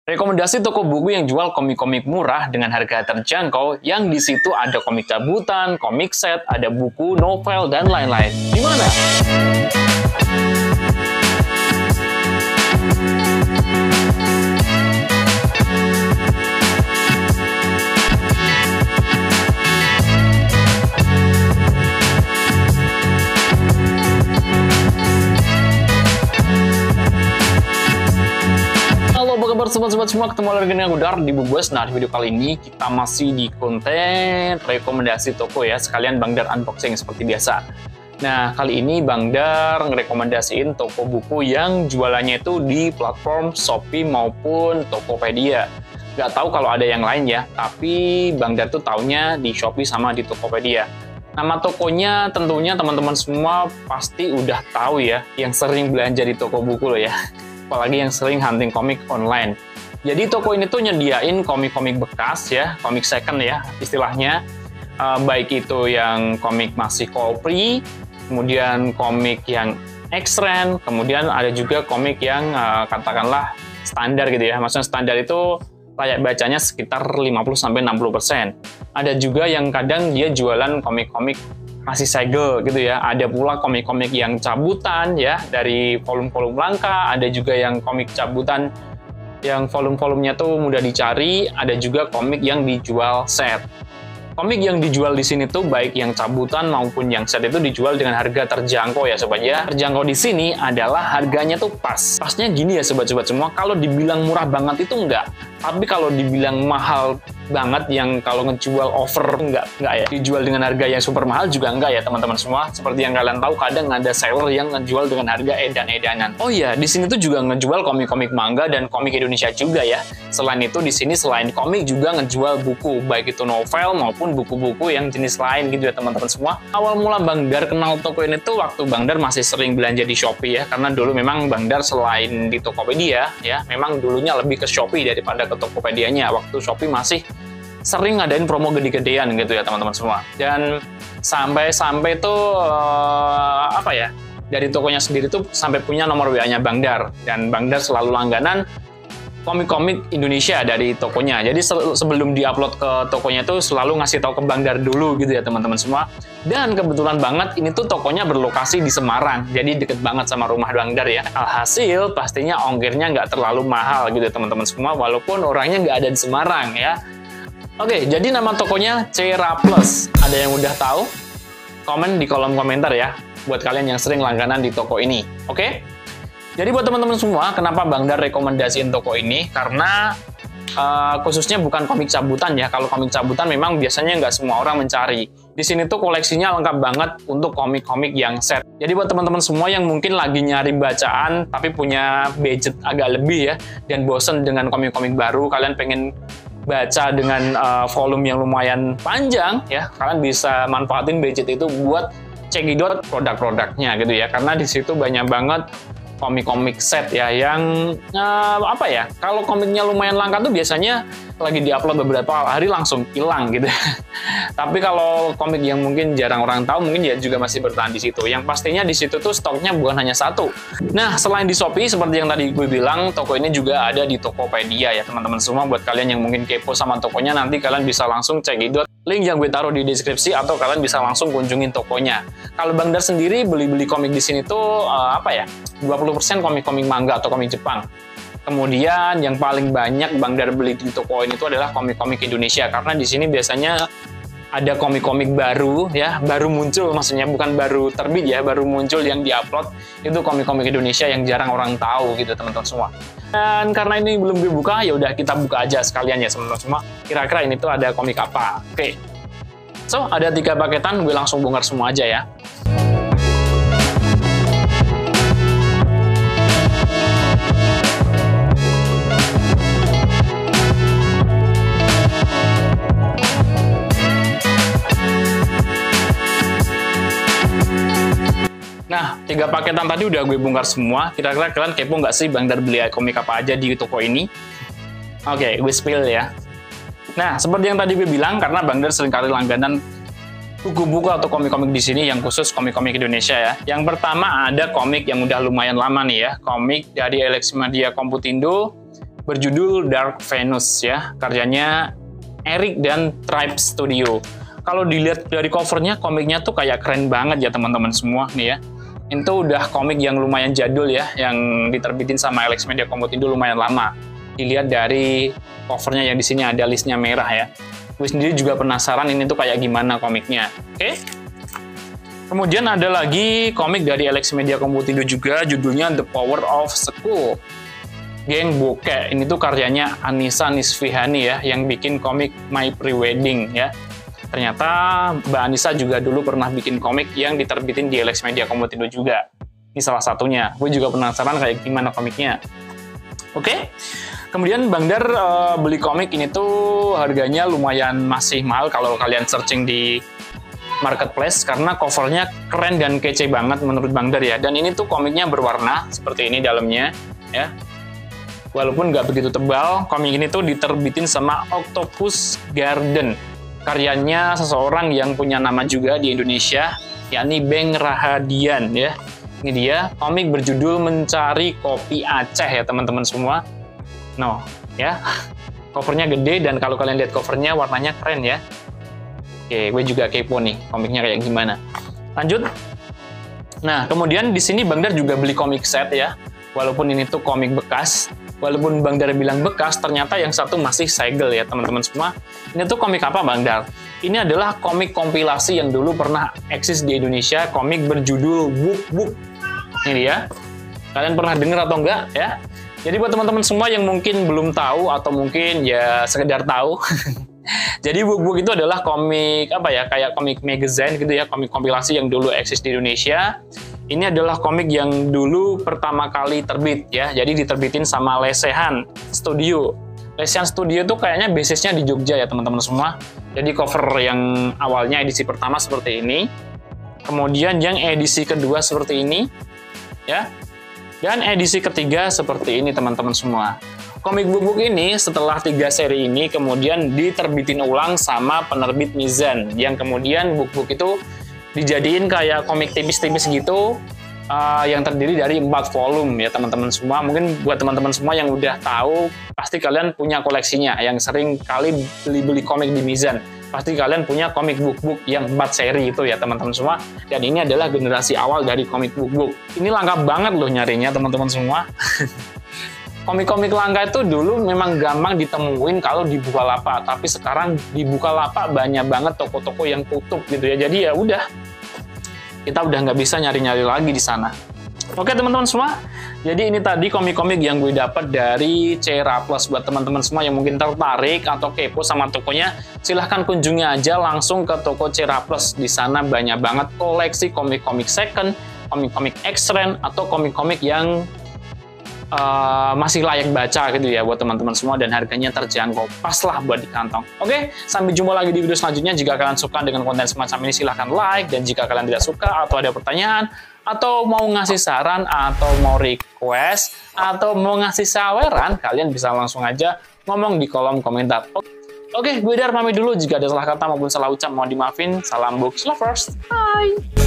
Rekomendasi toko buku yang jual komik-komik murah dengan harga terjangkau, yang di situ ada komik cabutan, komik set, ada buku, novel, dan lain-lain. Di mana? Sobat-sobat semua, ketemu lagi dengan Gudar di Bubus. Nah, di video kali ini kita masih di konten rekomendasi toko ya, sekalian Bang Dar unboxing seperti biasa. Nah, kali ini Bang Dar ngerekomendasiin toko buku yang jualannya itu di platform Shopee maupun Tokopedia. Nggak tahu kalau ada yang lain ya, tapi Bang Dar tuh taunya di Shopee sama di Tokopedia. Nama tokonya tentunya teman-teman semua pasti udah tahu ya, yang sering belanja di toko buku loh ya. Apalagi yang sering hunting komik online. Jadi toko ini tuh nyediain komik-komik bekas ya, komik second ya istilahnya. Baik itu yang komik masih kopri, kemudian komik yang X-Trend, kemudian ada juga komik yang katakanlah standar gitu ya. Maksudnya standar itu layak bacanya sekitar 50-60%. Ada juga yang kadang dia jualan komik-komik masih segel gitu ya. Ada pula komik-komik yang cabutan ya, dari volume-volume langka, ada juga yang komik cabutan yang volume-volumenya tuh mudah dicari, ada juga komik yang dijual set. Komik yang dijual di sini tuh baik yang cabutan maupun yang set itu dijual dengan harga terjangkau ya sobat ya. Terjangkau di sini adalah harganya tuh pas. Pasnya gini ya sobat-sobat semua, kalau dibilang murah banget itu enggak. Tapi kalau dibilang mahal banget, yang kalau ngejual over enggak ya. Dijual dengan harga yang super mahal juga enggak ya teman-teman semua. Seperti yang kalian tahu, kadang ada seller yang ngejual dengan harga edan-edanan. Oh iya, di sini tuh juga ngejual komik-komik manga dan komik Indonesia juga ya. Selain itu di sini selain komik juga ngejual buku, baik itu novel maupun buku-buku yang jenis lain gitu ya teman-teman semua. Awal mula Bang Dar kenal toko ini tuh waktu Bang Dar masih sering belanja di Shopee ya. Karena dulu memang Bang Dar selain di Tokopedia ya, memang dulunya lebih ke Shopee daripada ke Tokopedia-nya. Waktu Shopee masih sering ngadain promo gede-gedean gitu ya teman-teman semua. Dan sampai tuh apa ya, dari tokonya sendiri tuh sampai punya nomor WA-nya Bang Dar. Dan Bang Dar selalu langganan komik-komik Indonesia dari tokonya. Jadi sebelum diupload ke tokonya tuh selalu ngasih tahu ke Bang Dar dulu gitu ya teman-teman semua. Dan kebetulan banget ini tuh tokonya berlokasi di Semarang. Jadi deket banget sama rumah Bang Dar ya. Alhasil pastinya ongkirnya nggak terlalu mahal gitu ya teman-teman semua, walaupun orangnya nggak ada di Semarang ya. Oke, jadi nama tokonya Cera Plus. Ada yang udah tahu? Komen di kolom komentar ya, buat kalian yang sering langganan di toko ini. Oke? Jadi buat teman-teman semua, kenapa Bang Dar rekomendasiin toko ini? Karena khususnya bukan komik cabutan ya. Kalau komik cabutan memang biasanya nggak semua orang mencari. Di sini tuh koleksinya lengkap banget untuk komik-komik yang set. Jadi buat teman-teman semua yang mungkin lagi nyari bacaan, tapi punya budget agak lebih ya, dan bosen dengan komik-komik baru, kalian pengen baca dengan volume yang lumayan panjang ya, kalian bisa manfaatin budget itu buat cekidot produk-produknya gitu ya. Karena di situ banyak banget komik-komik set ya, yang apa ya, kalau komiknya lumayan langka tuh biasanya lagi diupload beberapa hari langsung hilang gitu. Tapi kalau komik yang mungkin jarang orang tahu, mungkin dia juga masih bertahan di situ. Yang pastinya di situ tuh stoknya bukan hanya satu. Nah, selain di Shopee seperti yang tadi gue bilang, toko ini juga ada di Tokopedia ya teman-teman semua. Buat kalian yang mungkin kepo sama tokonya, nanti kalian bisa langsung cekidot link yang gue taruh di deskripsi, atau kalian bisa langsung kunjungin tokonya. Kalau Bang Dar sendiri beli komik di sini tuh apa ya, 20% komik-komik manga atau komik Jepang. Kemudian yang paling banyak Bang Dar beli di toko ini tuh adalah komik-komik Indonesia, karena di sini biasanya ada komik-komik baru ya, baru muncul, maksudnya bukan baru terbit ya, baru muncul yang diupload, itu komik-komik Indonesia yang jarang orang tahu gitu teman-teman semua. Dan karena ini belum gue buka, ya udah kita buka aja sekalian ya teman-teman semua. Kira-kira ini tuh ada komik apa? Oke. So, ada 3 paketan, gue langsung bongkar semua aja ya. Nah, 3 paketan tadi udah gue bongkar semua. Kira-kira kalian kepo nggak sih Bang Dar beli komik apa aja di toko ini? Oke, gue spill ya. Nah, seperti yang tadi gue bilang, karena Bang Dar seringkali langganan buku-buku atau komik-komik di sini yang khusus komik-komik Indonesia ya. Yang pertama ada komik yang udah lumayan lama nih ya. Komik dari Elexmedia Komputindo berjudul Dark Venus ya, karyanya Eric dan Tribe Studio. Kalau dilihat dari covernya, komiknya tuh kayak keren banget ya teman-teman semua nih ya. Itu udah komik yang lumayan jadul ya, yang diterbitin sama Alex Media Komputindo lumayan lama. Dilihat dari covernya yang di sini ada listnya merah ya. Gue sendiri juga penasaran ini tuh kayak gimana komiknya. Oke? Kemudian ada lagi komik dari Alex Media Komputindo juga, judulnya The Power of School. Geng Bokeh, ini tuh karyanya Anissa Nisfihani ya, yang bikin komik My Pre-Wedding ya. Ternyata Mbak Anissa juga dulu pernah bikin komik yang diterbitin di Alex Media Komputindo juga. Ini salah satunya. Gue juga penasaran kayak gimana komiknya. Oke. Kemudian Bang Dar beli komik ini tuh harganya lumayan masih mahal kalau kalian searching di marketplace karena covernya keren dan kece banget menurut Bang Dar ya. Dan ini tuh komiknya berwarna seperti ini dalamnya ya. Walaupun nggak begitu tebal, komik ini tuh diterbitin sama Octopus Garden. Karyanya seseorang yang punya nama juga di Indonesia, yakni Beng Rahadian ya. Ini dia, komik berjudul Mencari Kopi Aceh ya teman-teman semua. No, ya. Covernya gede dan kalau kalian lihat covernya warnanya keren ya. Oke, gue juga kepo nih komiknya kayak gimana. Lanjut. Nah, kemudian di sini Bang Dar juga beli komik set ya. Walaupun ini tuh komik bekas, walaupun Bang Dar bilang bekas, ternyata yang satu masih segel ya teman-teman semua. Ini tuh komik apa Bang Dar? Ini adalah komik kompilasi yang dulu pernah eksis di Indonesia, komik berjudul Book Book. Ini dia. Kalian pernah dengar atau enggak ya? Jadi buat teman-teman semua yang mungkin belum tahu atau mungkin ya sekedar tahu. Jadi Book Book itu adalah komik apa ya? Kayak komik magazine gitu ya, komik kompilasi yang dulu eksis di Indonesia. Ini adalah komik yang dulu pertama kali terbit ya. Jadi diterbitin sama Lesehan Studio. Lesehan Studio itu kayaknya basisnya di Jogja ya teman-teman semua. Jadi cover yang awalnya edisi pertama seperti ini. Kemudian yang edisi kedua seperti ini ya. Dan edisi ketiga seperti ini teman-teman semua. Komik Book Book ini setelah 3 seri ini kemudian diterbitin ulang sama penerbit Mizan. Yang kemudian Book Book itu dijadiin kayak komik tipis-tipis gitu yang terdiri dari 4 volume ya teman-teman semua. Mungkin buat teman-teman semua yang udah tahu pasti kalian punya koleksinya yang sering kali beli komik di Mizan. Pasti kalian punya komik Book Book yang 4 seri itu ya teman-teman semua. Dan ini adalah generasi awal dari komik Book Book. Ini langka banget loh nyarinya teman-teman semua. Komik-komik langka itu dulu memang gampang ditemuin kalau di Bukalapak, tapi sekarang di Bukalapak banyak banget toko-toko yang tutup gitu ya. Jadi ya udah, kita udah nggak bisa nyari-nyari lagi di sana. Oke teman-teman semua, jadi ini tadi komik-komik yang gue dapat dari Cera Plus. Buat teman-teman semua yang mungkin tertarik atau kepo sama tokonya, silahkan kunjungi aja langsung ke toko Cera Plus. Di sana banyak banget koleksi komik-komik second, komik-komik X-Trend, atau komik-komik yang masih layak baca gitu ya buat teman-teman semua dan harganya terjangkau, pas lah buat di kantong. Oke, sampai jumpa lagi di video selanjutnya. Jika kalian suka dengan konten semacam ini silahkan like, dan jika kalian tidak suka atau ada pertanyaan atau mau ngasih saran atau mau request atau mau ngasih saweran, kalian bisa langsung aja ngomong di kolom komentar. Oke, gue Dar pamit dulu. Jika ada salah kata maupun salah ucap mohon dimaafin. Salam books lovers. Bye.